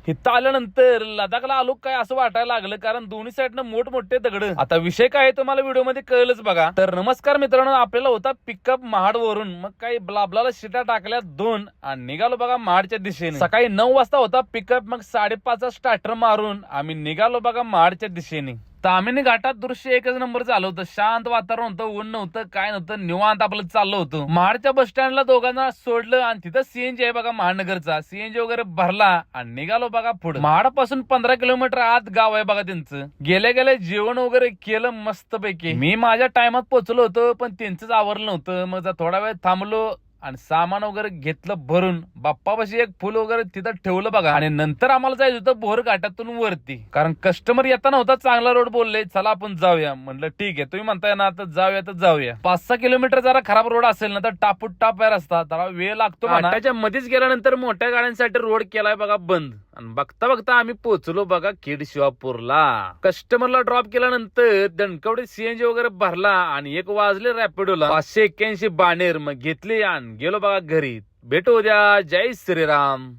इथं आल्यानंतर लडाखला आलो काय असं वाटायला लागलं, कारण दोन्ही साईडनं मोठमोठे दगड. आता विषय काय आहे तुम्हाला व्हिडिओ मध्ये कळलंच बघा. तर नमस्कार मित्रांनो, आपल्याला होता पिकअप महाड वरून. मग काही ब्लाबला शिटा टाकल्या 2 आणि निघालो बघा महाडच्या दिशेने. सकाळी 9 वाजता होता पिकअप. मग 5:30 स्टार्टर मारून आम्ही निघालो बघा महाडच्या दिशेने. तामिनी घाटात दृश्य एकच नंबर चालू होतं. शांत वातावरण होतं, ऊन नव्हतं, काय नव्हतं, निवांत आपलं चाललं होतं. महाडच्या बस स्टँडला दोघांना सोडलं आणि तिथं सीएनजी आहे बघा महानगरचा. सीएनजी वगैरे भरला आणि निघालो बघा पुढे. महाडापासून 15 किलोमीटर आत गाव आहे बघा त्यांचं. गेल्या गेल्या जेवण वगैरे केलं मस्त पैकी. मी माझ्या टायमात पोहोचलो होतो, पण त्यांचंच आवरलं नव्हतं. मग थोडा वेळ थांबलो आणि सामान वगैरे घेतलं भरून. बाप्पापाशी एक फुल वगैरे तिथं ठेवलं बघा. आणि नंतर आम्हाला जायचं होतं बोर घाटातून वरती, कारण कस्टमर येताना होता चांगला रोड, बोलले चला आपण जाऊया. म्हणलं ठीक आहे, तुम्ही म्हणताय ना आता जाऊया तर जाऊया. 5-6 किलोमीटर जरा खराब रोड असेल ना तर टापूट टाप आहे रस्ता, जरा वेळ लागतो. घाटाच्या मध्येच गेल्यानंतर मोठ्या गाड्यांसाठी रोड केलाय बघा बंद. आणि बघता बघता आम्ही पोहोचलो बघा खेड शिवापूरला. कस्टमरला ड्रॉप केल्यानंतर दणकवडे सीएनजी वगैरे भरला आणि 1 वाजले रॅपिडोला 581 बाणेर. मग घेतली आणि गेलो बघा घरी. भेटू उद्या. जय श्रीराम.